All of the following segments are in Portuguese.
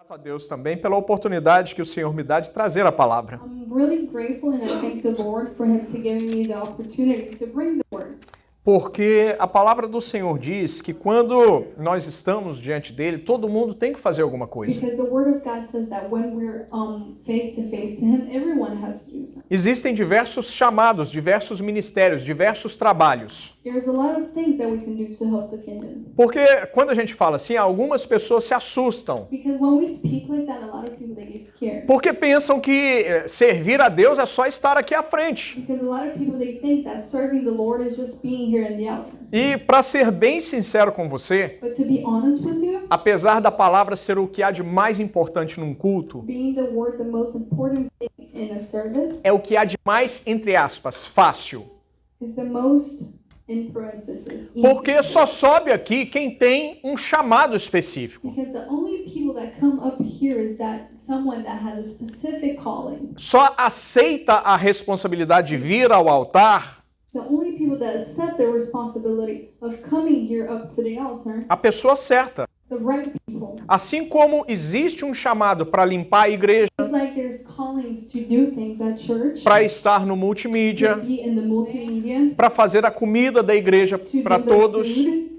grato a Deus também pela oportunidade que o Senhor me dá de trazer a palavra. I'm really grateful and I thank the Lord for Him to give me the opportunity to bring the word. Porque a palavra do Senhor diz que quando nós estamos diante dele, todo mundo tem que fazer alguma coisa. Because the Word of God says that when we're face to Him, everyone has to do something. Existem diversos chamados, diversos ministérios, diversos trabalhos. There's a lot of things that we can do to help the kingdom. Porque quando a gente fala assim, algumas pessoas se assustam. Because when we speak like that, a lot of people they get scared. Porque pensam que servir a Deus é só estar aqui à frente. Because a lot of people they think that serving the Lord is just being here in the altar. E para ser bem sincero com você, But to be honest with you, apesar da palavra ser o que há de mais importante num culto, being the word the most important thing in a service é o que há de mais, entre aspas, fácil. is the most in parenthesis. Easy. Porque só sobe aqui quem tem um chamado específico. Because the only people that come up here is that someone that has a specific calling. Só aceita a responsabilidade de vir ao altar The only people that accept the responsibility of coming here up to the altar, a pessoa certa. the right people. Assim como existe um chamado para limpar a igreja, It's like there's callings to do things at church, para estar no to multimídia, be in the multimedia, para fazer a comida da igreja to para do the todos. food.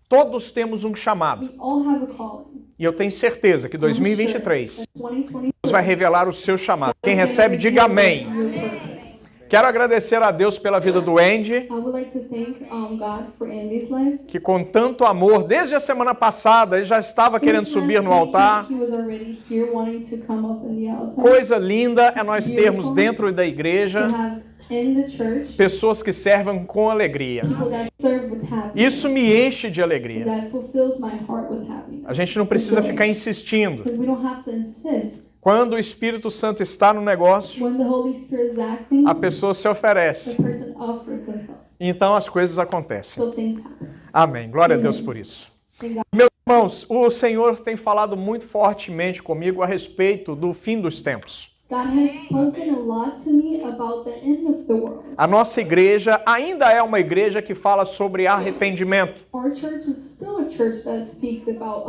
Todos temos um chamado. We all have a calling. E eu tenho certeza que 2023 2020 Deus vai revelar o seu chamado. Quem recebe, diga amém. your purpose. Quero agradecer a Deus pela vida do Andy, I would like to thank God for Andy's life. que com tanto amor, desde a semana passada, ele já estava querendo Since subir last no week, altar. he was already here wanting to come up in the altar. Coisa linda é nós termos dentro da igreja To have in the church pessoas que servem com alegria. people that serve with happiness. Isso me enche de alegria. That fulfills my heart with happiness. A gente não precisa ficar insistindo. Because we don't have to insist. Quando o Espírito Santo está no negócio, When the Holy Spirit is acting, a pessoa se oferece. the person offers themselves. Então as coisas acontecem. So things happen. Amém. Glória a Deus por isso. Thank God. Meus irmãos, o Senhor tem falado muito fortemente comigo a respeito do fim dos tempos. God has spoken a lot to me about the end of the world. A nossa igreja ainda é uma igreja que fala sobre arrependimento, Our church is still a church that speaks about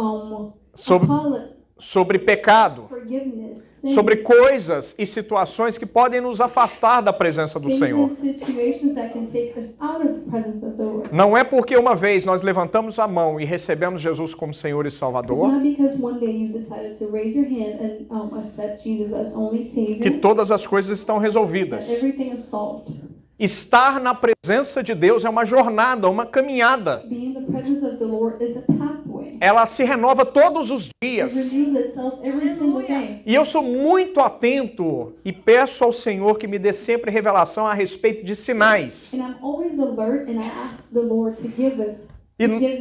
Sobre- sobre pecado, forgiveness, sins, sobre coisas e situações que podem nos afastar da presença do things Senhor. and situations that can take us out of the presence of the Lord. Não é porque uma vez nós levantamos a mão e recebemos Jesus como Senhor e It's Salvador not because one day you decided to raise your hand and accept Jesus as only que Savior todas as coisas estão that resolvidas. everything is solved. Estar na presença de Deus é uma jornada, uma caminhada. Being in the presence of the Lord is a pathway. Ela se renova todos os It dias. renews itself every single day. E eu sou muito atento e peço ao Senhor que me dê sempre revelação a respeito de sinais. And I'm always alert and I ask the Lord to give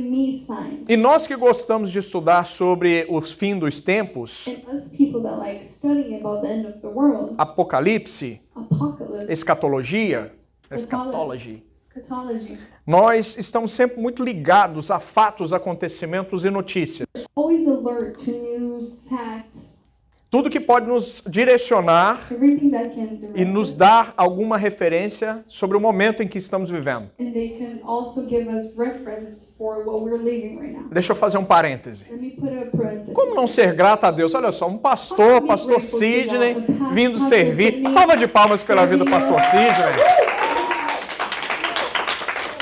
me signs. E nós que gostamos de estudar sobre os fins dos tempos, And us people that like studying about the end of the world, Apocalipse, apocalypse, escatologia, eschatology, eschatology, nós estamos sempre muito ligados a fatos, acontecimentos e notícias. always alert to news, facts, Tudo que pode nos direcionar everything that can direct e nos us. dar alguma referência sobre o momento em que estamos vivendo. And they can also give us reference for what we're living right now. Deixa eu fazer um parêntese. Let me put a parenthesis. Como não ser grato a Deus? Olha só, um pastor, pastor Sidney, vindo servir. Salva de palmas pela vida do pastor Sidney.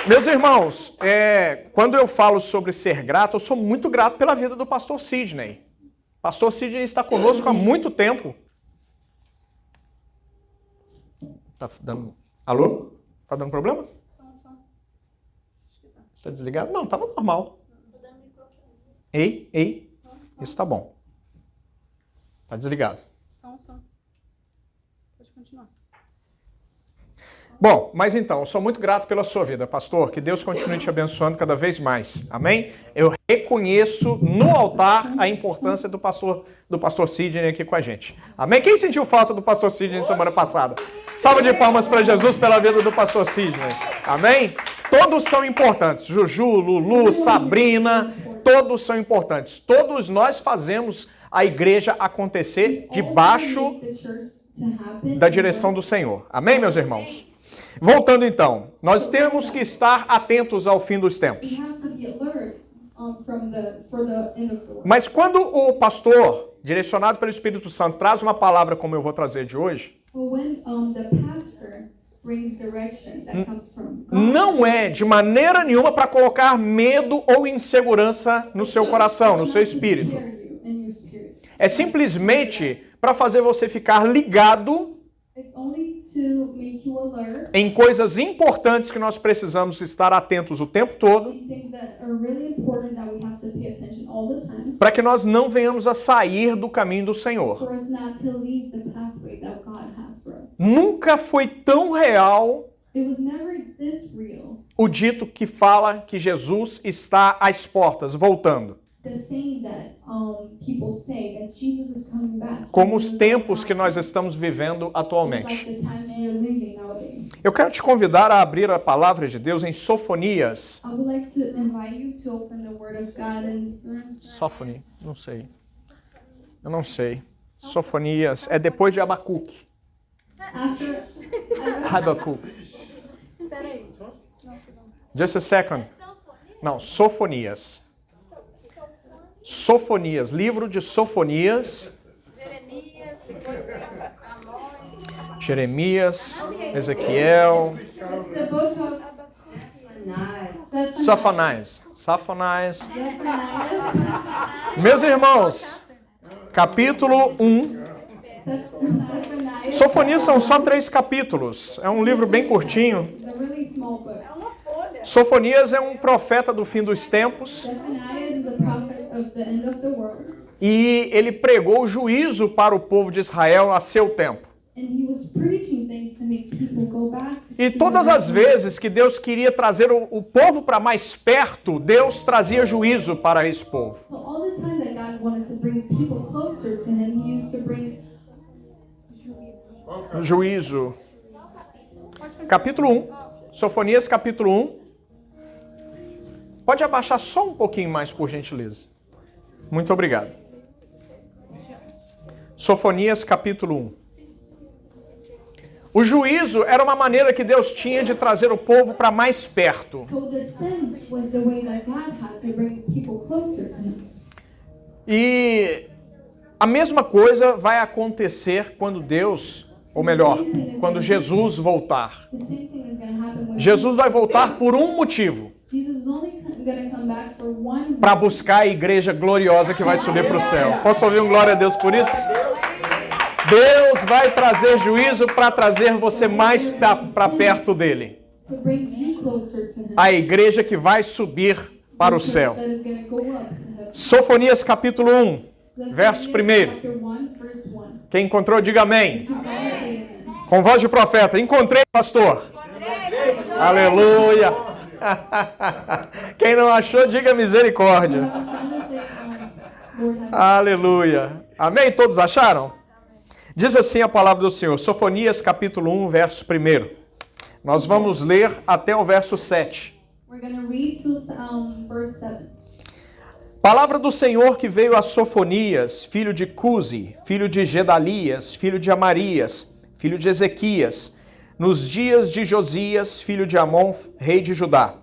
Meus irmãos, quando eu falo sobre ser grato, eu sou muito grato pela vida do pastor Sidney. Pastor Sidney está conosco há muito tempo. Tá dando... Alô? Tá dando problema? Está desligado? Não, estava normal. Ei. Isso tá bom. Tá desligado. Pode continuar. Bom, mas então, eu sou muito grato pela sua vida, pastor. Que Deus continue te abençoando cada vez mais. Amém? Eu reconheço no altar a importância do pastor Sidney aqui com a gente. Amém? Quem sentiu falta do pastor Sidney semana passada? Salva de palmas para Jesus pela vida do pastor Sidney. Amém? Todos são importantes. Juju, Lulu, Sabrina, todos são importantes. Todos nós fazemos a igreja acontecer debaixo da direção do Senhor. Amém, meus irmãos? Voltando então, nós temos que estar atentos ao fim dos tempos. We have to be alert for the end of the world. Mas quando o pastor, direcionado pelo Espírito Santo, traz uma palavra como eu vou trazer de hoje, But when the pastor brings direction that comes from God, não é de maneira nenhuma para colocar medo ou insegurança no seu coração, no seu it's not to espírito. scare you in your spirit. É simplesmente para fazer você ficar ligado It's only to make you alert em coisas importantes que nós precisamos estar atentos o tempo todo, in things that are really important that we have to pay attention all the time, para que nós não venhamos a sair do caminho do Senhor. for us not to leave the pathway that God has for us. Nunca foi tão real It was never this real. o dito que fala que Jesus está às portas, voltando. The saying that people say that Jesus is coming back. Como os Jesus is tempos back. que nós estamos vivendo Just atualmente. like the time we're living nowadays. Eu quero te convidar a abrir a palavra de Deus em Sofonias. I would like to invite you to open the Word of God in Sofoni, não sei. Eu não sei. Sofonias é depois de Abacuque. after. Habacuque. Espera aí. Just a second. Não, Sofonias. Sofonias, livro de Sofonias. Jeremias, depois vem Amós. Jeremias, Ezequiel, It's the book of Sofonias. Sofonias. Zephaniah. Meus irmãos, capítulo 1. Zephaniah. Sofonias são só 3 capítulos. É um livro bem curtinho. It's a really small book. Sofonias é um profeta do fim dos tempos. Zephaniah is a prophet of the end of the world, E ele pregou juízo para o povo de Israel a seu tempo. and he was preaching things to make people go back. E to todas the as vezes que Deus queria trazer o povo para mais perto, Deus trazia juízo para esse povo. So all the time that God wanted to bring people closer to him, he used to bring Juízo. Capítulo 1. Sofonias, capítulo 1. Pode abaixar só um pouquinho mais, por gentileza. Muito obrigado. Sofonias, capítulo 1. O juízo era uma maneira que Deus tinha de trazer o povo para mais perto. So the sense was the way that God had to bring people closer to him. E a mesma coisa vai acontecer quando Deus, ou melhor, quando Jesus voltar. The same thing is going to happen when Jesus vai voltar por um motivo. Jesus is only going to come back for one Para buscar a igreja gloriosa que vai subir para o céu. Posso ouvir um glória a Deus por isso? Deus vai trazer juízo para trazer você mais para perto dele. to bring you closer to him. A igreja que vai subir para o céu. That is going to go up to heaven. Sofonias capítulo 1, verso 1. Chapter 1, verse 1. Quem encontrou, diga amém. You can say amen. Com voz de profeta. Encontrei, pastor. Aleluia. Quem não achou, diga misericórdia. I'm going to say, Lord have Aleluia. Amém? Todos acharam? Diz assim a palavra do Senhor. Sofonias capítulo 1, verso 1. Nós vamos ler até o verso 7. We're going to read to verse 7. Palavra do Senhor que veio a Sofonias, filho de Cusi, filho de Gedalias, filho de Amarias, filho de Ezequias, nos dias de Josias, filho de Amon, rei de Judá.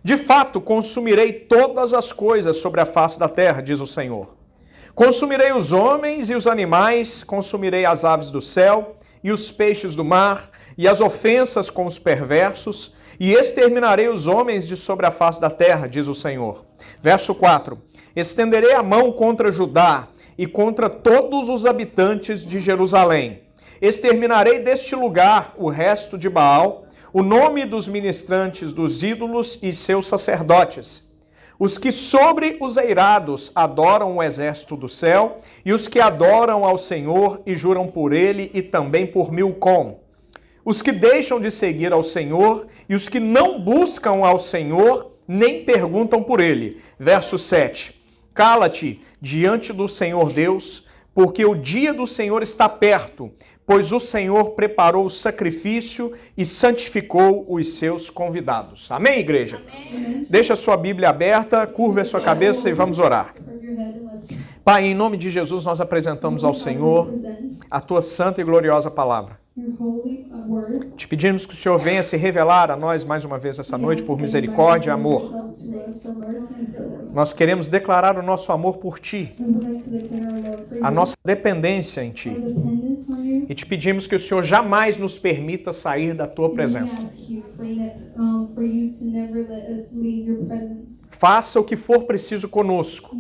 De fato, consumirei todas as coisas sobre a face da terra, diz o Senhor. Consumirei os homens e os animais, consumirei as aves do céu e os peixes do mar, e as ofensas com os perversos, e exterminarei os homens de sobre a face da terra, diz o Senhor. Verso 4. Estenderei a mão contra Judá e contra todos os habitantes de Jerusalém. Exterminarei deste lugar o resto de Baal, o nome dos ministrantes dos ídolos e seus sacerdotes. Os que sobre os eirados adoram o exército do céu, e os que adoram ao Senhor e juram por ele e também por Milcom. Os que deixam de seguir ao Senhor e os que não buscam ao Senhor, nem perguntam por ele. Verso 7. Cala-te diante do Senhor Deus, porque o dia do Senhor está perto, pois o Senhor preparou o sacrifício e santificou os seus convidados. Amém, igreja? Amen. Deixa a sua Bíblia aberta, curva a sua cabeça e vamos orar. Turn your head and let's pray. Pai, em nome de Jesus, nós apresentamos ao Senhor a tua santa e gloriosa palavra. your holy word. Te pedimos que o Senhor venha se revelar a nós mais uma vez essa noite por misericórdia e amor. Nós queremos declarar o nosso amor por Ti, a nossa dependência em Ti. E te pedimos que o Senhor jamais nos permita sair da Tua presença. Faça o que for preciso conosco,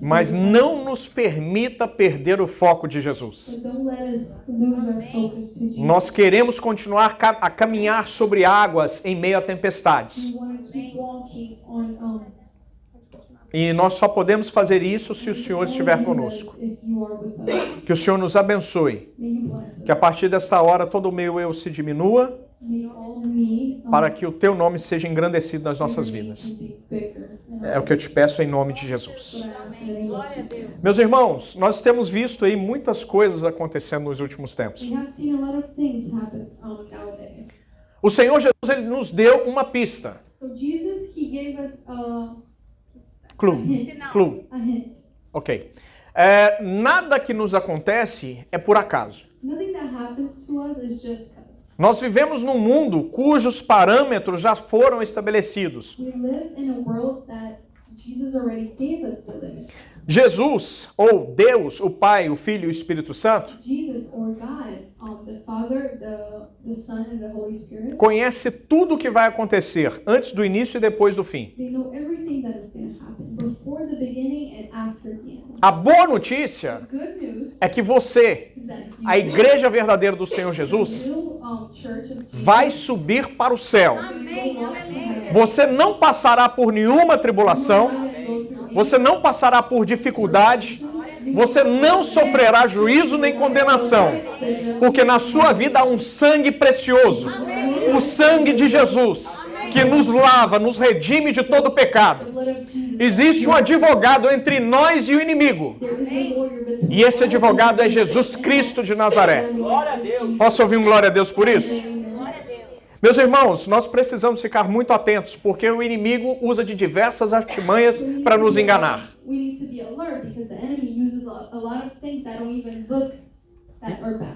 mas não nos permita perder o foco de Jesus. Nós queremos continuar a caminhar sobre águas em meio a tempestades. E nós só podemos fazer isso se o Senhor estiver conosco. Que o Senhor nos abençoe. Que a partir desta hora todo o meu eu se diminua, para que o Teu nome seja engrandecido nas nossas vidas. É o que eu te peço em nome de Jesus. Meus irmãos, nós temos visto aí muitas coisas acontecendo nos últimos tempos. O Senhor Jesus, Ele nos deu uma pista. Clue. Ok. Nada que nos acontece é por acaso. Nós vivemos num mundo cujos parâmetros já foram estabelecidos. Jesus, ou Deus, o Pai, o Filho e o Espírito Santo, conhece tudo o que vai acontecer antes do início e depois do fim. A boa notícia é que você, a igreja verdadeira do Senhor Jesus, vai subir para o céu. Você não passará por nenhuma tribulação, você não passará por dificuldade, você não sofrerá juízo nem condenação, porque na sua vida há um sangue precioso, o sangue de Jesus, que nos lava, nos redime de todo pecado. Existe um advogado entre nós e o inimigo, e esse advogado é Jesus Cristo de Nazaré. Posso ouvir um glória a Deus por isso? Meus irmãos, nós precisamos ficar muito atentos, porque o inimigo usa de diversas artimanhas para nos enganar.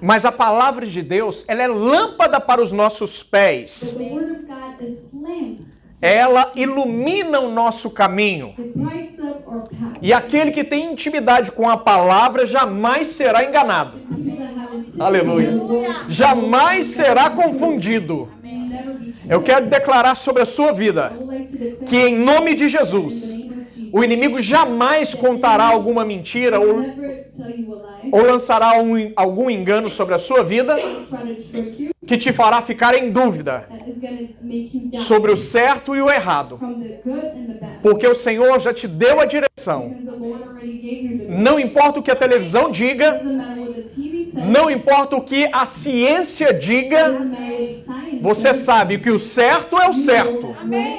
Mas a palavra de Deus, ela é lâmpada para os nossos pés. Ela ilumina o nosso caminho. E aquele que tem intimidade com a palavra jamais será enganado. Aleluia. Jamais será confundido. Eu quero declarar sobre a sua vida que em nome de Jesus, o inimigo jamais contará alguma mentira ou lançará algum engano sobre a sua vida que te fará ficar em dúvida sobre o certo e o errado. Porque o Senhor já te deu a direção. Não importa o que a televisão diga, não importa o que a ciência diga, você sabe que o certo é o certo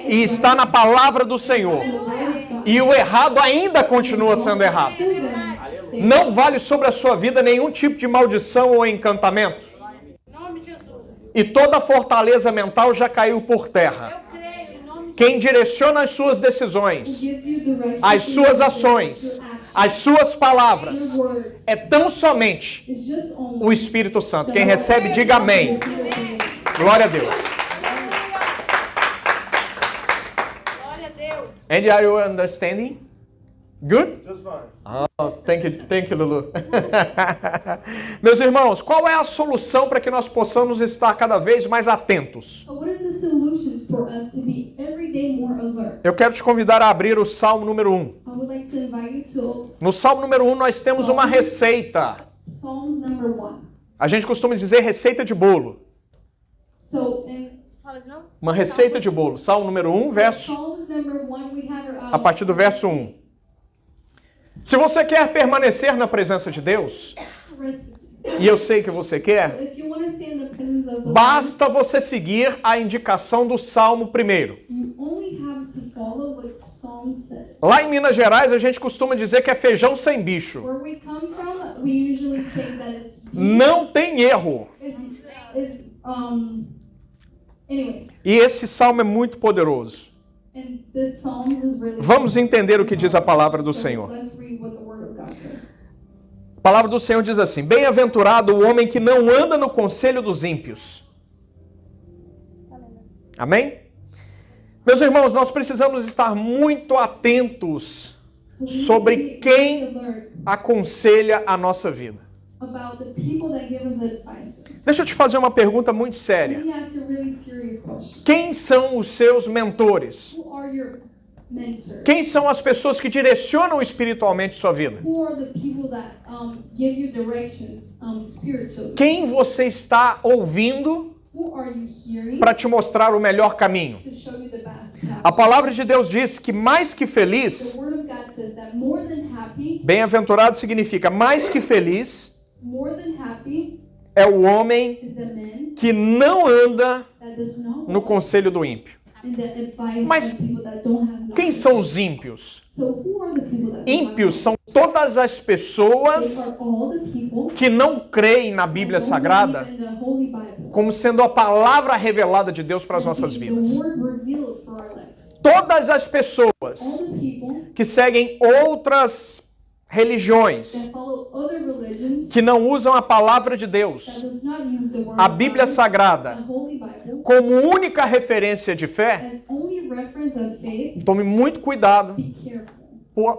e está na palavra do Senhor. E o errado ainda continua sendo errado. Não vale sobre a sua vida nenhum tipo de maldição ou encantamento. E toda fortaleza mental já caiu por terra. Quem direciona as suas decisões, as suas ações, as suas palavras, é tão somente o Espírito Santo. Quem recebe, diga amém. Glória a Deus. And are you understanding? Good? Just fine. Oh, thank you, Lulu. Meus irmãos, qual é a solução para que nós possamos estar cada vez mais atentos? Eu quero te convidar a abrir o Salmo número 1. No Salmo número 1 nós temos uma receita. A gente costuma dizer receita de bolo. Uma receita de bolo. Salmo número 1, a partir do verso 1. Se você quer permanecer na presença de Deus, e eu sei que você quer, basta você seguir a indicação do Salmo 1. Lá em Minas Gerais, a gente costuma dizer que é feijão sem bicho. Não tem erro. E esse salmo é muito poderoso. Vamos entender o que diz a palavra do Senhor. palavra do Senhor diz assim: bem-aventurado o homem que não anda no conselho dos ímpios. Amém? Meus irmãos, nós precisamos estar muito atentos sobre quem aconselha a nossa vida. About the people that give us advices. Deixa eu te fazer uma pergunta muito séria. Let me ask you a really serious question. Quem são os seus mentores? Who are your mentors? Quem são as pessoas que direcionam espiritualmente sua vida? Who are the people that give you directions spiritually? Quem você está ouvindo Who are you hearing para te mostrar o melhor caminho? to show you the best path? A palavra de Deus diz que mais que The feliz, word of God says that more than bem-aventurado significa mais que feliz, happy é o homem is a man que não anda that does not no walk conselho do ímpio. in the advice Mas of people that don't have knowledge. Quem são os ímpios? So who are the people that don't Ímpios have são todas as knowledge? pessoas They are all the people que não creem na that Bíblia don't Sagrada believe in the Holy Bible. como sendo a palavra revelada de Deus para as nossas The vidas. word revealed for our lives. Todas as All pessoas the people que seguem outras religiões, that follow other religions que não usam a palavra de that Deus, does not use the word a of Bíblia God, Sagrada, the Holy Bible, como única referência de fé, as only reference of faith, tome muito cuidado be careful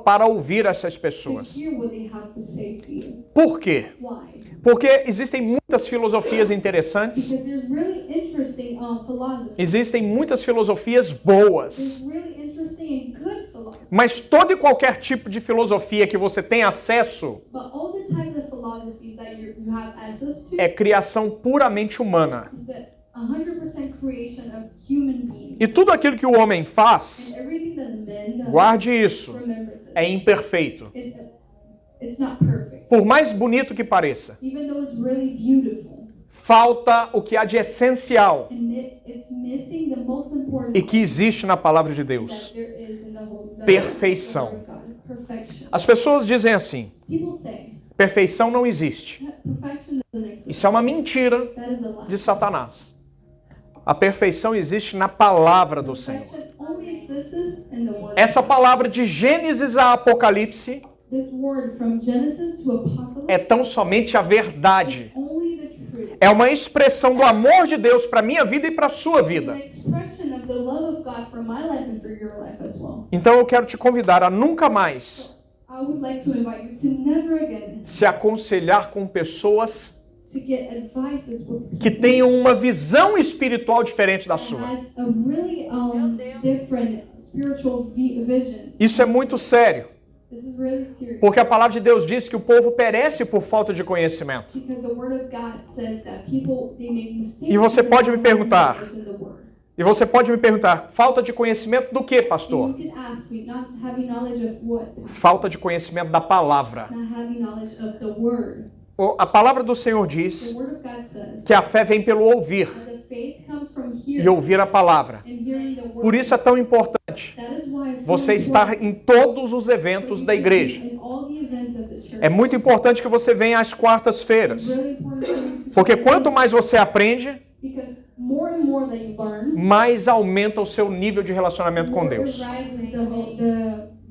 para ouvir essas to pessoas. hear what they have to say to you. Por quê? Why? Porque existem muitas filosofias interessantes, Because there's really interesting philosophy. existem muitas filosofias boas, There's really interesting and good philosophy. mas todo e qualquer tipo de filosofia que você tem acesso But all the types of philosophies that you have access to é criação puramente humana. is the 100% creation of human beings. E tudo aquilo que o homem faz, And everything that man does, guarde isso, remember this, é imperfeito. it's not perfect. Por mais bonito que pareça, Even though it's really beautiful, falta o que há de essencial it's missing the most important e que existe na palavra de that Deus: there is in the perfeição. Word of God. Perfection. As pessoas dizem assim: People say perfeição não existe. that perfection doesn't exist. Isso é uma mentira That is a lie. de Satanás. A perfeição existe na palavra do Senhor. Perfection only exists in the Word. Essa palavra de Gênesis a Apocalipse This word from Genesis to Apocalypse é tão somente a verdade. is only the truth. É uma expressão do amor de Deus para a minha vida e para a sua It's an vida. expression of the love of God for my life and for your life as well. Então eu quero te convidar a nunca mais I would like to invite you to never again se aconselhar com pessoas to get advices with que people tenham uma visão espiritual diferente da that sua. has a really different spiritual vision. Isso é muito sério, This is really serious. porque a palavra de Deus diz que o povo perece por falta de conhecimento. Because the word of God says that people they make mistakes. E você because pode they me don't perguntar, know what's in the word. E você pode me perguntar, falta de conhecimento do que, And pastor? you can ask me, not having knowledge of what? Falta de conhecimento da palavra. Not having knowledge of the word. A palavra do Senhor The diz word of God says que a fé vem pelo ouvir that the faith comes from e hearing ouvir a palavra. and hearing the word. Por isso é tão importante That is why it's você so estar important em todos os for eventos you da to be igreja. in all the events of the church. É muito importante que você venha às It's quartas-feiras, really important for you to porque come quanto mais você aprende, because more and more that you learn, mais aumenta o seu nível de relacionamento com more it Deus. rises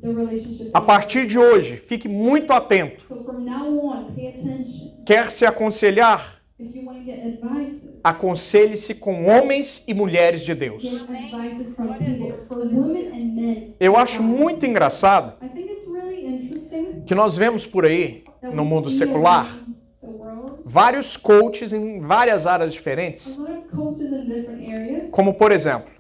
the relationship. A partir de hoje, fique muito atento. So from now on, pay attention. Quer se aconselhar? If you want to get advices, Aconselhe-se com homens e mulheres de Deus. get advices from people, for women and men. Eu acho muito engraçado I think it's really interesting que nós vemos por aí, that no we mundo see secular, around the world vários coaches em várias áreas a diferentes. lot of coaches in different areas. Como, por exemplo,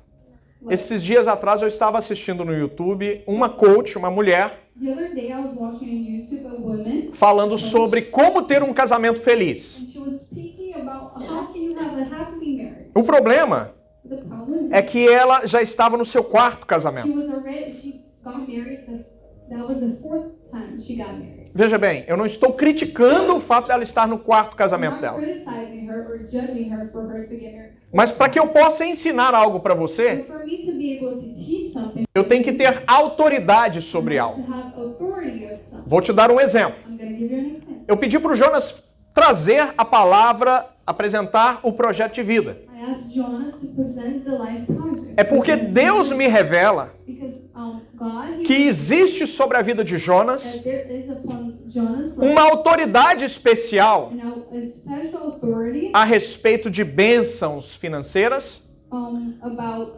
esses dias atrás eu estava assistindo no YouTube uma coach, uma mulher, The other day I was watching on YouTube a woman falando sobre como ter um casamento feliz. and she was speaking about how can you have a happy marriage. O problema The problem é que ela já estava no seu quarto casamento. she got married. That was the fourth time she got married. Veja bem, eu não estou criticando o fato dela estar no quarto I'm casamento not dela. criticizing her or judging her for her to get married. Mas para que eu possa ensinar algo para você, But for me to be able to teach something, eu tenho que ter autoridade sobre to algo. have authority of something. Vou te dar um exemplo. I'm going to give you an example. Eu pedi para o Jonas trazer a palavra, apresentar o projeto de vida. I asked Jonas to present the Life Project. É porque Deus me revela Because God God, que existe sobre a vida de Jonas that there is upon Jonah's life uma autoridade especial a special authority a respeito de bênçãos financeiras, about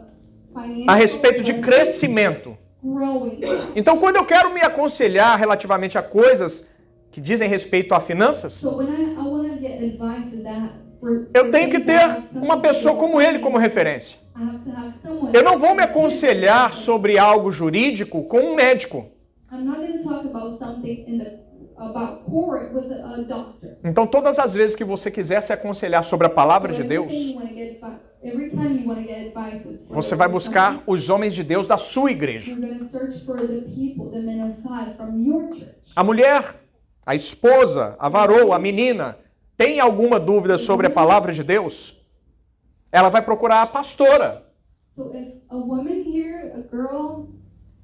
financial a respeito de blessings crescimento. growing. Então, quando eu quero me aconselhar relativamente a coisas que dizem respeito a finanças, So when I want to get advices that eu tenho que ter uma pessoa como ele como referência. I have to have someone. Eu não vou me aconselhar sobre algo jurídico com um médico. I'm not going to talk about something about court with a doctor. Então, todas as vezes que você quiser se aconselhar sobre a palavra de Deus, Every time you want to get advices, você vai buscar os homens de Deus da sua igreja. you're going to search for the people, the men of God from your church. A mulher, a esposa, a varoa, a menina, tem alguma dúvida sobre a palavra de Deus? Ela vai procurar a pastora. So if a woman here, a girl,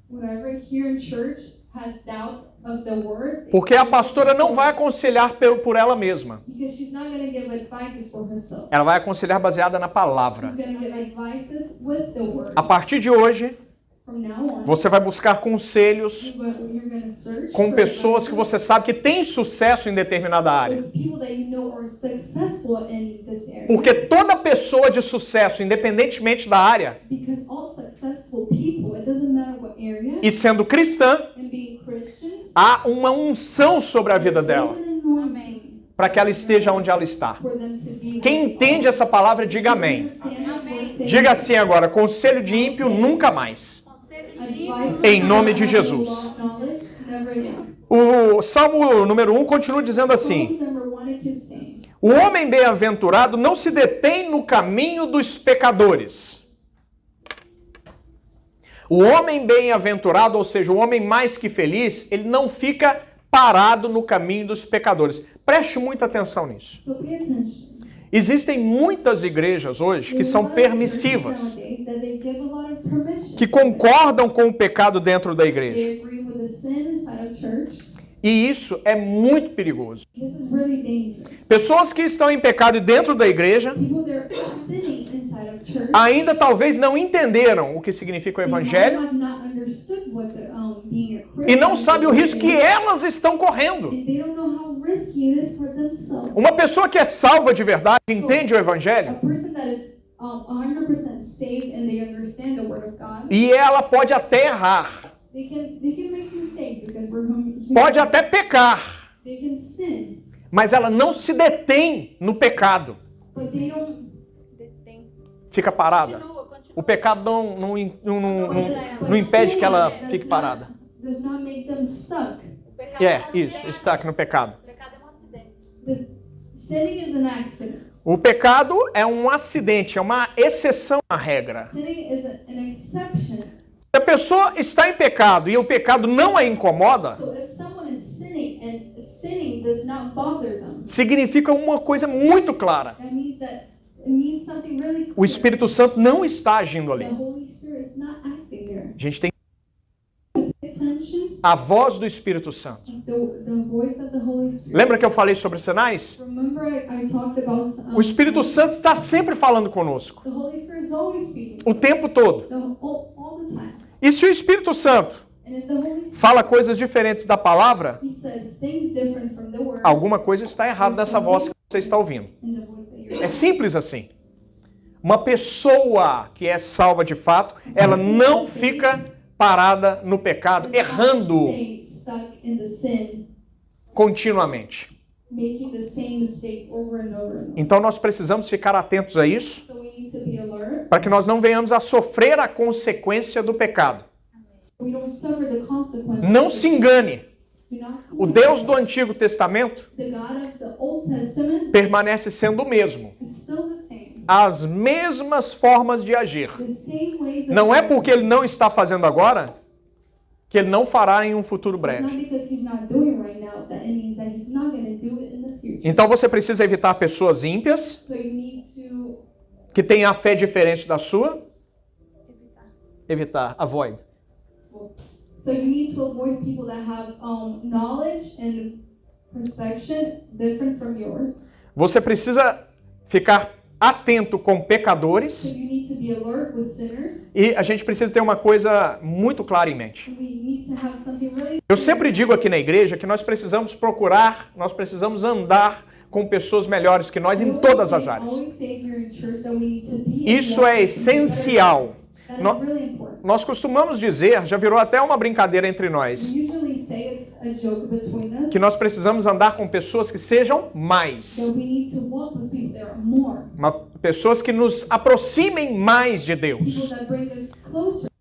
whatever, here in church has doubt of the word, Porque a pastora não vai aconselhar por ela mesma. because she's not going to give advices for herself. Ela vai aconselhar baseada na palavra. She's going to give advices with the word. A partir de hoje, From now on, você vai buscar conselhos you're going to search com for pessoas que advices você sabe que têm sucesso em determinada área. with people that you know are successful in this area. Porque toda pessoa de sucesso, independentemente da área, Because all successful people, it doesn't matter what area, e sendo cristã, and being Christian, há uma unção sobre a vida dela, there's an anointing para que ela esteja onde ela está. for them to be Quem entende essa palavra, diga amém. Diga assim agora, conselho de ímpio nunca mais. Conselho de Em nome de Jesus. O Salmo número 1 continua dizendo assim: o homem bem-aventurado não se detém no caminho dos pecadores. O homem bem-aventurado, ou seja, o homem mais que feliz, ele não fica parado no caminho dos pecadores. Preste muita atenção nisso. So pay attention. Existem muitas igrejas hoje que são permissivas, que concordam com o pecado dentro da igreja. They agree with the sin inside of church. E isso é muito perigoso. This is really dangerous. Pessoas que estão em pecado dentro da igreja People that are sinning inside of church. ainda talvez não entenderam o que significa o They might evangelho have not understood what being a Christian e não sabem o risco que is. elas estão correndo. And they don't know how risky it is for themselves. Uma pessoa que é salva de verdade, entende o A evangelho, person that is 100% saved and they understand the word of God, e ela pode até errar, they can make mistakes because we're human. pode até pecar, They can sin, mas ela não se detém no pecado, but they don't. Detém. fica parada. Continua. O pecado não impede que ela fique parada. Does not make them stuck. O pecado é um Isso, acidente. está aqui no pecado. O pecado é um acidente. Sinning is an accident. O pecado é um acidente, é uma exceção à regra. Sinning is an exception. Se a pessoa está em pecado e o pecado não a incomoda, So if someone is sinning and sinning does not bother them, significa uma coisa muito clara. that means that it means something really clear. O Espírito Santo não está agindo ali. The Holy Spirit is not acting there. A gente tem Pay attention a voz do Espírito Santo. to the voice of the Holy Spirit. Lembra que eu falei sobre sinais? Remember I talked about O Espírito Santo está sempre falando conosco, the Holy Spirit is always speaking. o tempo todo. All the time. E se o Espírito Santo And if the Holy Spirit fala coisas diferentes da palavra, he says things different from the word alguma coisa está errada nessa voz que você está ouvindo. in the voice that you're É simples assim. Uma pessoa que é salva de fato, ela não fica parada no pecado, errando stay stuck in the sin, continuamente. making the same mistake over and over and over. Então nós precisamos ficar atentos a isso, So we need to be alert. para que nós não venhamos a sofrer a consequência do pecado. We don't suffer the consequences. Não se engane. Do not O fool Deus do Antigo Testamento The God of the Old Testament permanece sendo o mesmo. is still the same. As mesmas formas de agir. The same ways of Não é acting. porque ele não está fazendo agora que ele não fará em um futuro It's not breve. because he's not doing right now that it means that he's not going to do it in the future. Então você precisa evitar pessoas ímpias, So you need to que têm a fé diferente da sua. Evitar, avoid. So you need to avoid people that have knowledge and perspective different from yours. Você precisa ficar atento com So pecadores you need to be alert with sinners. e a gente precisa ter uma coisa muito clara em mente. We need to have something really. Eu sempre digo aqui na igreja que nós precisamos procurar, nós precisamos andar com pessoas melhores que nós em todas as áreas. Isso é essencial. Nós costumamos dizer, já virou até uma brincadeira entre nós, que nós precisamos andar com pessoas que sejam mais. Pessoas que nos aproximem mais de Deus.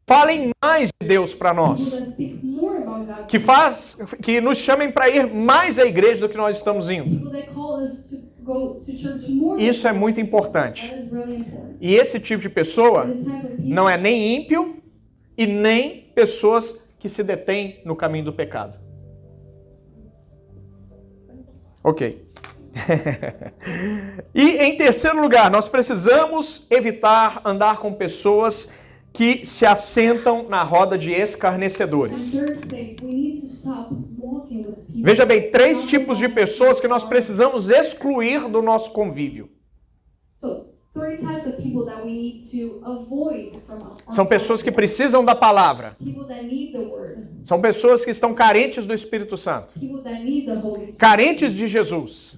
Falem mais de Deus para nós. Que nos chamem para ir mais à igreja do que nós estamos indo. Isso é muito importante. E esse tipo de pessoa não é nem ímpio e nem pessoas que se detêm no caminho do pecado. Ok. E em terceiro lugar, nós precisamos evitar andar com pessoas que se assentam na roda de escarnecedores. Veja bem, 3 tipos de pessoas que nós precisamos excluir do nosso convívio. São pessoas que precisam da palavra. São pessoas que estão carentes do Espírito Santo. Carentes de Jesus.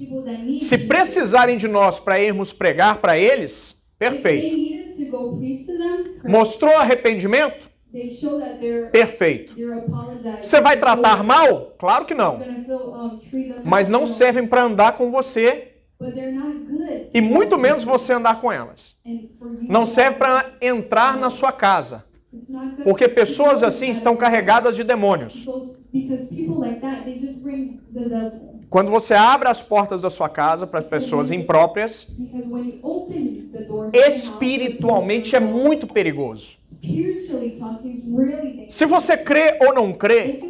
Se precisarem de nós para irmos pregar para eles, perfeito. Mostrou arrependimento? Perfeito. Você vai tratar mal? Claro que não. Mas não servem para andar com você e muito menos você andar com elas. Não serve para entrar na sua casa. Porque pessoas assim estão carregadas de demônios. Quando você abre as portas da sua casa para pessoas impróprias, espiritualmente é muito perigoso. Se você crê ou não crê,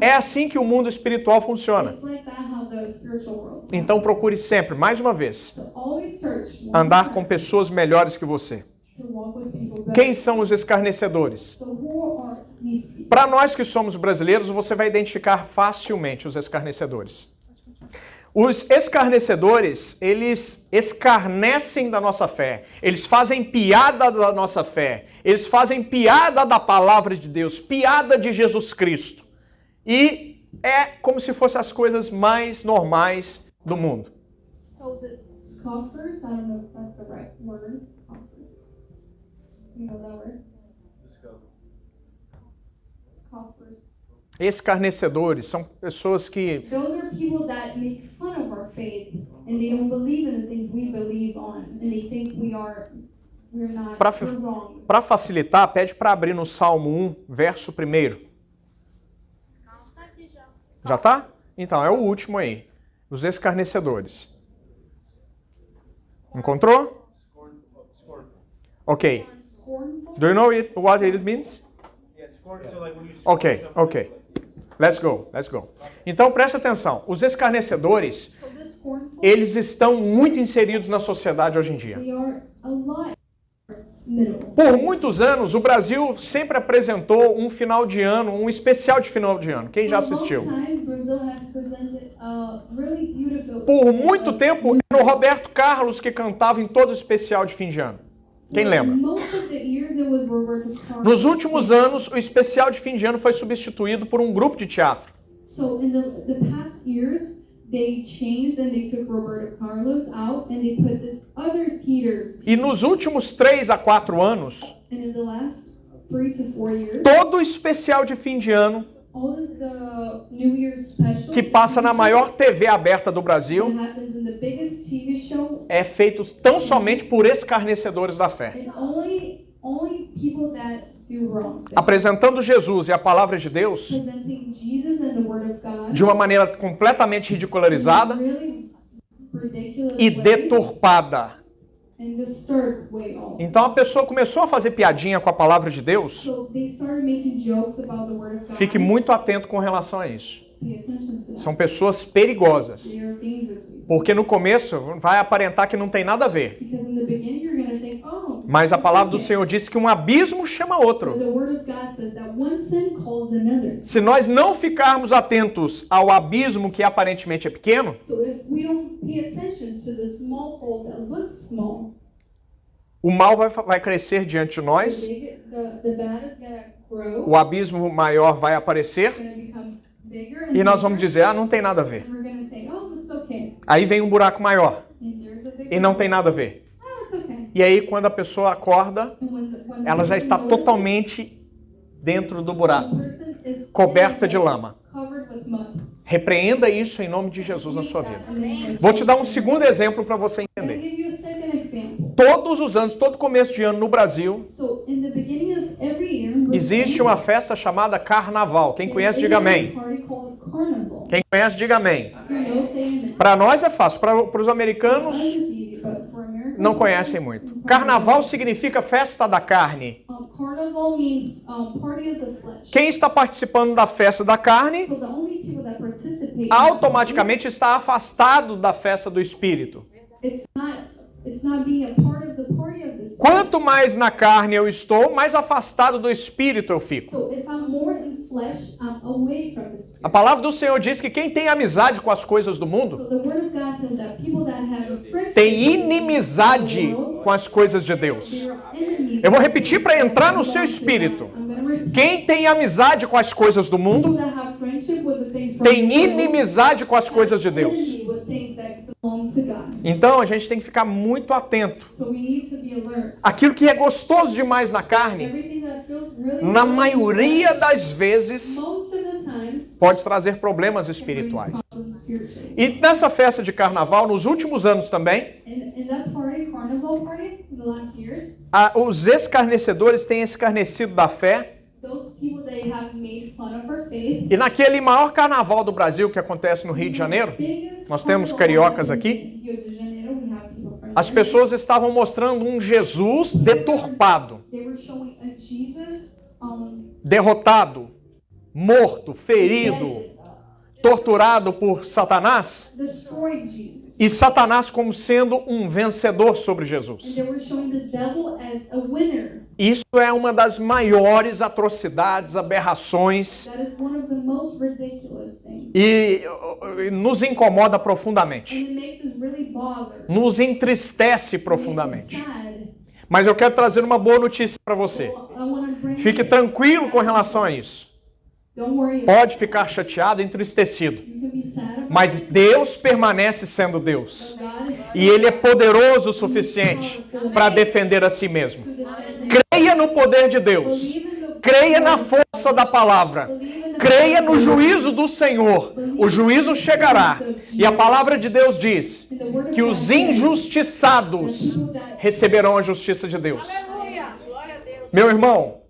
é assim que o mundo espiritual funciona. Então procure sempre, mais uma vez, andar com pessoas melhores que você. Quem são os escarnecedores? Para nós que somos brasileiros, você vai identificar facilmente os escarnecedores. Os escarnecedores, eles escarnecem da nossa fé. Eles fazem piada da nossa fé. Eles fazem piada da palavra de Deus, piada de Jesus Cristo. E é como se fossem as coisas mais normais do mundo. So the scoffers, I don't know if that's the right word. Scoffers. You know that word? Scoffers. Escarnecedores são pessoas que Those are people that make fun of our faith and they don't believe in the things we believe on and they think we're not we're wrong. Para facilitar, pede para abrir no Salmo 1, verso 1. Já tá? Então, é o último aí. Os escarnecedores. Encontrou? Ok. Do you know what it means? Ok. Let's go. Então, presta atenção. Os escarnecedores, eles estão muito inseridos na sociedade hoje em dia. Por muitos anos, o Brasil sempre apresentou um final de ano, um especial de final de ano. Quem já assistiu? Por muito tempo, era o Roberto Carlos que cantava em todo o especial de fim de ano. Quem lembra? Nos últimos anos, o especial de fim de ano foi substituído por um grupo de teatro. So in the past years, they changed and they took Roberto Carlos out and they put this other Peter. E nos últimos 3 a 4 anos, And in the last 3 to 4 years, todo o especial de fim de ano all of the New Year's special que passa na maior TV aberta do Brasil that happens in the biggest TV show, é feito tão somente por escarnecedores da fé. it's only people that do wrong. Apresentando Jesus e a palavra de Deus Presenting Jesus and the Word of God de uma maneira completamente ridicularizada really ridiculous e way deturpada. and disturbed way also. Então a pessoa começou a fazer piadinha com a palavra de Deus. So they started making jokes about the Word of God. Fique muito atento com relação a isso. Pay attention to that. São pessoas perigosas. They are dangerous people. Porque no começo vai aparentar que não tem nada a ver. Because in the beginning you're going to think, oh, Mas a palavra do Senhor diz que um abismo chama outro. The word of God says that one sin calls another. Se nós não ficarmos atentos ao abismo que aparentemente é pequeno, So if we don't pay attention to the small hole that looks small, o mal vai crescer diante de nós, the bad is gonna grow, o abismo maior vai aparecer it's gonna become bigger, e nós vamos dizer, não tem nada a ver. and we're gonna say, oh, it's okay. Aí vem um buraco maior And there's a big e não tem nada a ver. oh, it's okay. E aí quando a pessoa acorda, And when the ela já person está notices, totalmente dentro do buraco, the person is coberta de lama. covered with mud. Repreenda isso em nome de Jesus na sua vida. Amém. Vou te dar um segundo exemplo para você I'll entender. give you a second example. Todos os anos, todo começo de ano no Brasil, So in the beginning of every year, in existe uma festa chamada Carnaval. Quem conhece, diga amém. party called Carnival. Quem conhece, diga amém. If you know, say amen. Para nós é fácil, para os americanos Ours is easy, but for Americans, não conhecem muito. Carnaval significa festa da carne. Carnival means party of the flesh. Quem está participando da festa da carne, So the only people that participate automaticamente está afastado da festa do espírito. it's not being a part of the party of the spirit. Quanto mais na carne eu estou, mais afastado do espírito eu fico. So if I'm more in flesh, I'm away from the spirit. A palavra do Senhor diz que quem tem amizade com as coisas do mundo So the word of God says that people that have friendship tem inimizade com as coisas de Deus. they are enemies. Eu vou repetir para entrar no seu espírito. I'm gonna repeat. Quem tem amizade com as coisas do mundo People that have friendship with the things from tem the world, inimizade com as coisas de Deus. enemy with things that belong to God. Então a gente tem que ficar muito atento. So we need to be alert. Aquilo que é gostoso demais na carne, Everything that feels really na good, maioria das vezes, most of the times, pode trazer problemas can bring espirituais. problems spiritually. E nessa festa de carnaval, nos últimos anos também, In that party, carnival party, in the last years, os escarnecedores têm escarnecido da fé. those people they have made fun of our faith. E naquele maior carnaval do Brasil que acontece no Rio de Janeiro, Biggest nós temos carnival cariocas in aqui, Rio de Janeiro, we have people from as there. pessoas estavam mostrando um Jesus deturpado, They were showing a Jesus derrotado, morto, ferido, torturado por Satanás, destroyed Jesus. e Satanás como sendo um vencedor sobre And Jesus. they were showing the devil as a winner. Isso é uma das maiores atrocidades, aberrações, That is one of the most ridiculous things. e nos incomoda And profundamente, it makes us really bother. nos entristece It makes us profundamente. sad. Mas eu quero trazer uma boa notícia para você. So I want to bring Fique tranquilo com relação a isso. Don't worry. Pode ficar chateado, entristecido, You can be sad about mas Deus permanece sendo Deus. it. God is E Ele é poderoso o suficiente para defender a si mesmo. to defend. Creia no poder de Deus. Believe in the Creia na força da palavra. Creia no juízo do Senhor. O juízo chegará. E a palavra de Deus diz que os injustiçados receberão a justiça de Deus. Aleluia. Glória a Deus. Meu irmão,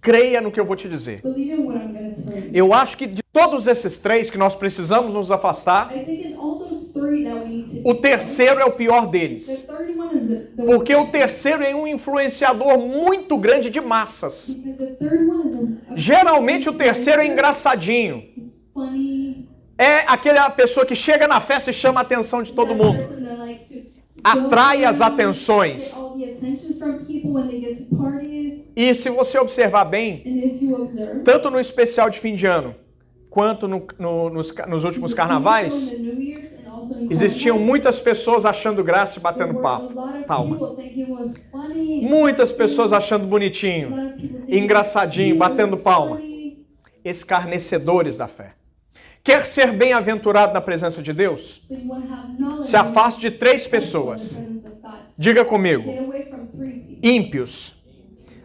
creia no que eu vou te dizer. Believe in what I'm going to tell you. Eu acho que de todos esses três que nós precisamos nos afastar, I think in all those three that we need to o terceiro é o pior the deles. third one is the Porque o terceiro é um influenciador muito grande de massas. because the third one is a Geralmente o terceiro é engraçadinho. It's funny. É aquela pessoa que chega na festa e chama a atenção de todo That mundo. person that likes to Atrai go as around, atenções. get all the attention from people when they get to parties. E se você observar bem, And if you observe, tanto no especial de fim de ano, quanto nos últimos carnavais, in the New Year's and also in existiam Carnival, muitas pessoas achando graça e there batendo were a lot of palma. people thinking it was funny. Muitas pessoas achando A bonitinho. lot of people thinking Engraçadinho, it was batendo palma. funny. Escarnecedores da fé. Quer ser bem-aventurado na presença de Deus? So you want to have knowledge Se afaste de três in the pessoas. presence of God. Diga comigo. Get away from three people. Ímpios,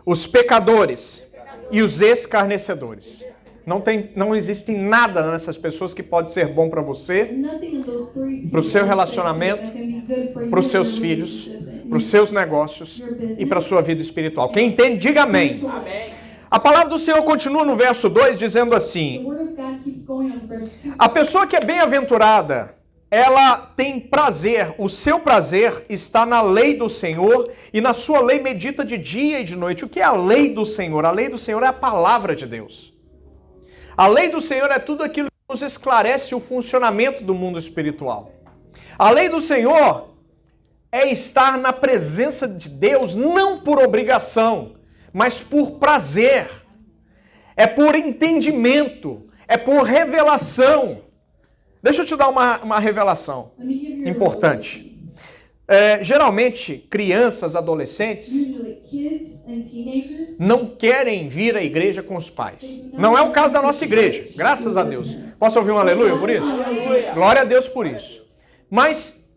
os pecadores e os escarnecedores. Não existe nada nessas pessoas que pode ser bom para você, Nothing in those three people pro seu that relacionamento, can be good for you, para os seus your filhos, relationships, para os seus negócios e para a sua vida espiritual. Quem entende, diga amém. A palavra do Senhor continua no verso 2 dizendo The assim: word of God keeps going on verse 2. a pessoa que é bem-aventurada, ela tem prazer, o seu prazer está na lei do Senhor e na sua lei medita de dia e de noite. O que é a lei do Senhor? A lei do Senhor é a palavra de Deus. A lei do Senhor é tudo aquilo que nos esclarece o funcionamento do mundo espiritual. A lei do Senhor é estar na presença de Deus não por obrigação, mas por prazer. É por entendimento, é por revelação. Deixa eu te dar uma revelação Let me give you a importante. Geralmente, crianças, adolescentes, Usually kids and teenagers, não querem vir à igreja com os pais. Não é o caso da nossa igreja, graças a Deus. Posso ouvir um aleluia por isso? Glória a Deus por isso. Mas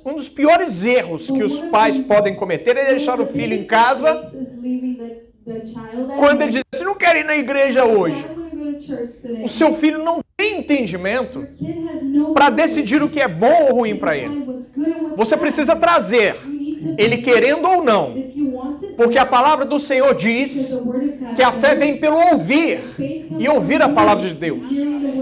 um dos piores erros que os pais podem cometer é deixar o filho em casa quando ele diz assim, não quero ir na igreja hoje. O seu filho não tem entendimento para decidir o que é bom ou ruim para ele. Você precisa trazer, ele querendo ou não, porque a palavra do Senhor diz que a fé vem pelo ouvir e ouvir a palavra de Deus.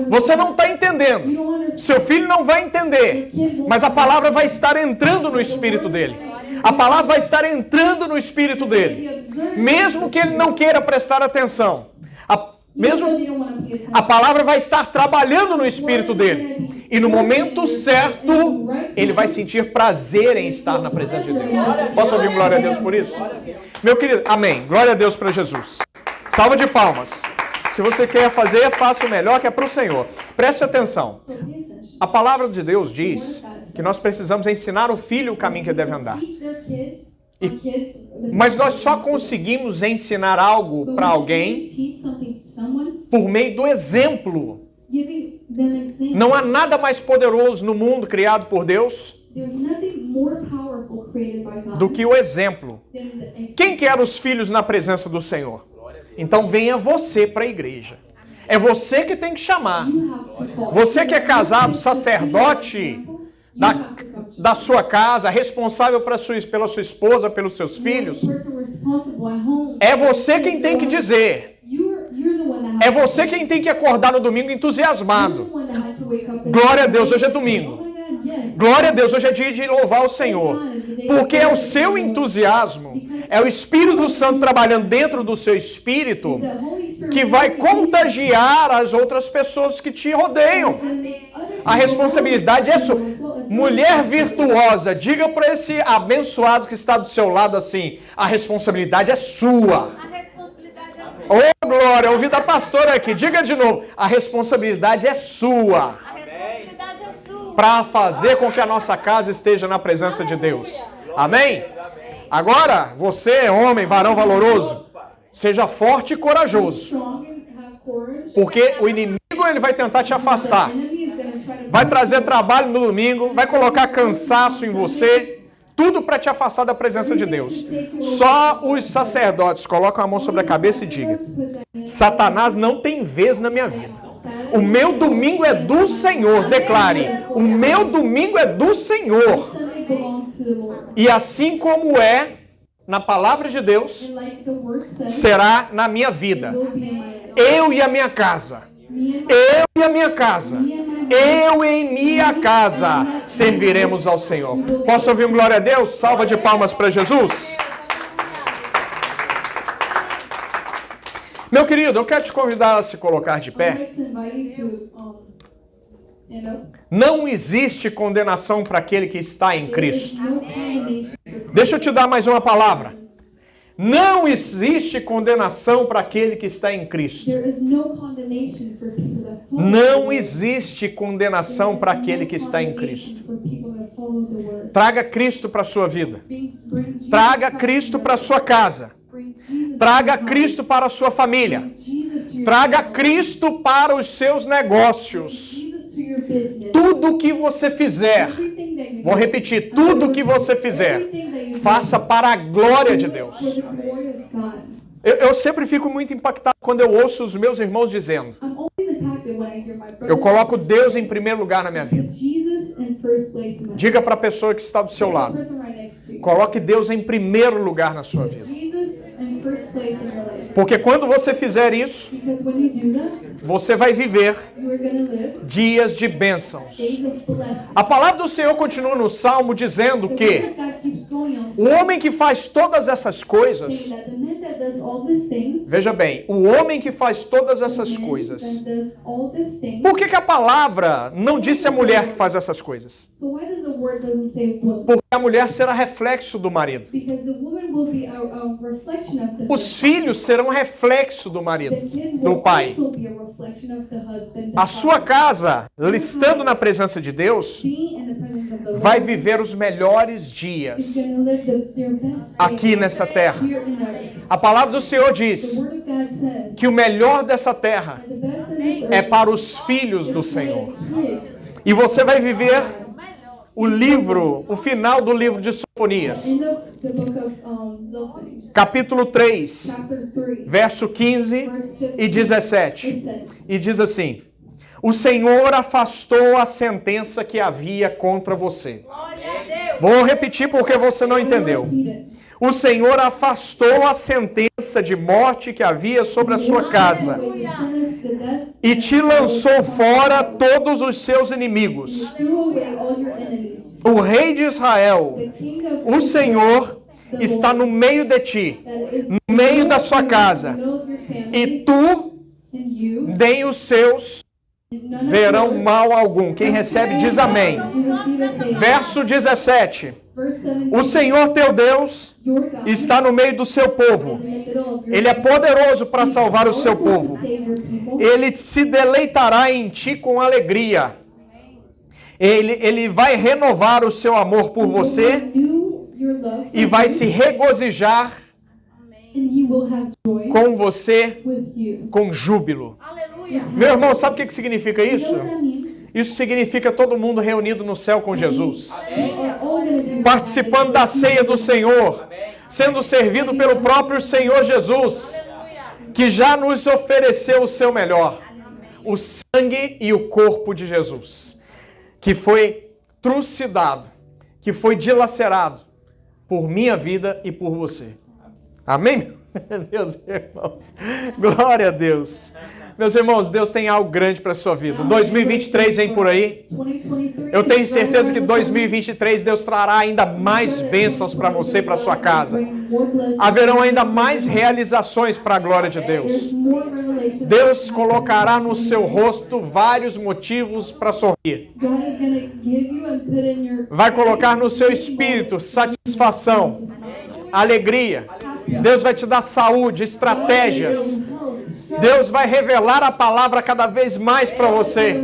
Você não está entendendo, seu filho não vai entender, mas a palavra vai estar entrando no espírito dele. A palavra vai estar entrando no espírito dele, mesmo que ele não queira prestar atenção. A palavra vai estar trabalhando no espírito dele. E no momento certo, ele vai sentir prazer em estar na presença de Deus. Posso ouvir glória a Deus por isso? Meu querido, amém. Glória a Deus para Jesus. Salva de palmas. Se você quer fazer, faça o melhor que é para o Senhor. Preste atenção. A palavra de Deus diz que nós precisamos ensinar o filho o caminho que deve andar. Mas nós só conseguimos ensinar algo para alguém por meio do exemplo. Não há nada mais poderoso no mundo criado por Deus do que o exemplo. Quem quer os filhos na presença do Senhor? Então venha você para a igreja. É você que tem que chamar. Você que é casado, sacerdote da sua casa, responsável pela sua esposa, pelos seus filhos, é você quem tem que dizer. É você quem tem que acordar no domingo entusiasmado. Glória a Deus, hoje é domingo. Glória a Deus, hoje é dia de louvar o Senhor. Porque é o seu entusiasmo, é o Espírito Santo trabalhando dentro do seu espírito que vai contagiar as outras pessoas que te rodeiam. A responsabilidade é sua. Mulher virtuosa, diga para esse abençoado que está do seu lado assim, a responsabilidade é sua. A responsabilidade é sua. Ô, glória, ouvi da pastora aqui, diga de novo, a responsabilidade é sua. A responsabilidade é sua. Para fazer com que a nossa casa esteja na presença de Deus. Amém? Agora, você, homem, varão valoroso, seja forte e corajoso. Porque o inimigo ele vai tentar te afastar. Vai trazer trabalho no domingo, vai colocar cansaço em você, tudo para te afastar da presença de Deus. Só os sacerdotes colocam a mão sobre a cabeça e digam: Satanás não tem vez na minha vida. O meu domingo é do Senhor, declare. O meu domingo é do Senhor. E assim como é na palavra de Deus, será na minha vida. Eu e a minha casa. Eu e a minha casa. Eu em minha casa serviremos ao Senhor. Posso ouvir um glória a Deus? Salva de palmas para Jesus. Meu querido, eu quero te convidar a se colocar de pé. Não existe condenação para aquele que está em Cristo. Deixa eu te dar mais uma palavra. Não existe condenação para aquele que está em Cristo. Não existe condenação para aquele que está em Cristo. Traga Cristo para a sua vida. Traga Cristo para a sua casa. Traga Cristo para a sua família. Traga Cristo para os seus negócios. Tudo que você fizer, vou repetir, tudo que você fizer, faça para a glória de Deus. Eu sempre fico muito impactado quando eu ouço os meus irmãos dizendo: eu coloco Deus em primeiro lugar na minha vida. Diga para a pessoa que está do seu lado: coloque Deus em primeiro lugar na sua vida. Porque quando você fizer isso, você vai viver dias de bênçãos. A palavra do Senhor continua no Salmo dizendo que o homem que faz todas essas coisas, veja bem, o homem que faz todas essas coisas, por que a palavra não disse a mulher que faz essas coisas? word doesn't say woman. Porque a mulher será reflexo do marido. Because the woman will be a reflection of the Os filhos serão reflexo do marido, The kids do will pai. also be a reflection of the husband. A sua casa, estando na presença de Deus, Being in the presence of the vai Lord viver os melhores is dias going to live their best aqui days nessa terra. here in earth. A palavra do Senhor The diz word of God says que o melhor dessa terra that the best in this é earth para os filhos do is for Senhor. the kids. E você vai viver o livro, o final do livro de Sofonias, End of the book of Zophanies, capítulo 3, chapter 3, verso 15 verse 15. e 17. It says, E diz assim: o Senhor afastou a sentença que havia contra você. Glória a Deus. Vou repetir porque você não I will entendeu. repeat it. O Senhor afastou a sentença de morte que havia sobre a sua casa e te lançou fora todos os seus inimigos. Threw away all your enemies. O rei de Israel, The king of o Senhor, está no meio de ti, that is no meio da sua casa, in the middle of your family, e tu and you, nem os seus none of verão yours, mal algum. Quem recebe diz amém. you receive a saying. Verso 17. Verse 17, O Senhor teu Deus your God está no meio do seu povo. is in the middle of your Ele é poderoso para salvar o seu powerful to povo. save your people. Ele se deleitará em ti com alegria. Ele vai renovar o seu amor por você Renew your love for e vai you, se regozijar and he will have joy com você with you. com júbilo. Aleluia. Meu irmão, sabe o que significa You isso? know what that means? Isso significa todo mundo reunido no céu com Jesus, We are all gonna be participando da ceia do Senhor, sendo servido pelo próprio Senhor Jesus, que já nos ofereceu o seu melhor, o sangue e o corpo de Jesus, que foi trucidado, que foi dilacerado por minha vida e por você. Amém? Meus irmãos, glória a Deus. Meus irmãos, Deus tem algo grande para a sua vida. 2023 vem por aí. 2023 Eu tenho is certeza right que around the corner. 2023 Deus trará ainda mais bênçãos para você e para sua casa. Bring more blessings. Haverão ainda mais realizações para a glória de There's Deus. more revelations. Deus colocará no seu rosto vários motivos para sorrir. God is gonna give you and put in your Vai colocar no seu espírito satisfação, alegria. Deus vai te dar saúde, estratégias. Deus vai revelar a palavra cada vez mais para você.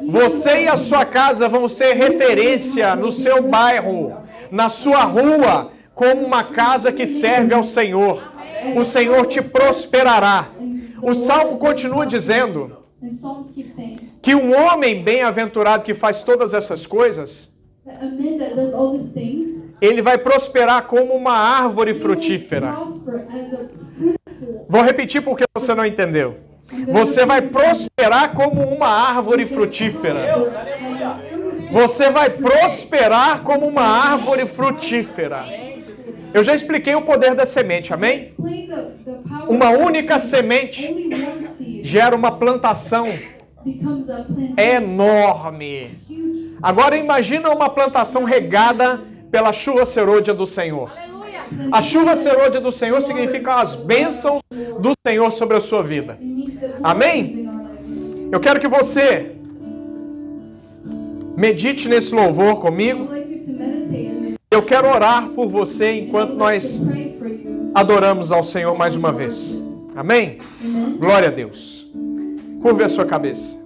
Você e a sua casa vão ser referência no seu bairro, na sua rua, como uma casa que serve ao Senhor. O Senhor te prosperará. O Salmo continua dizendo And Psalms keep saying que um homem bem-aventurado que faz todas essas coisas, that a man that does all these things ele vai prosperar como uma árvore frutífera. prosper as a fruitful. Vou repetir porque você não entendeu. Você vai prosperar como uma árvore frutífera. Você vai prosperar como uma árvore frutífera. Eu já expliquei o poder da semente, amém? Explain the power Uma of única seed. semente Only one seed gera uma plantação becomes a plantation. enorme. Huge. Agora imagina uma plantação regada pela chuva serôdia do Senhor. Aleluia. A chuva serôdia do Senhor significa as bênçãos do Senhor sobre a sua vida. It means the Amém? blessings in our lives. Eu quero que você medite nesse louvor I would comigo. like you to meditate on it. Eu quero orar por você And I enquanto would like nós to pray for you. adoramos ao Senhor mais uma vez. Amém? Amen. Glória a Deus. Curve a sua cabeça.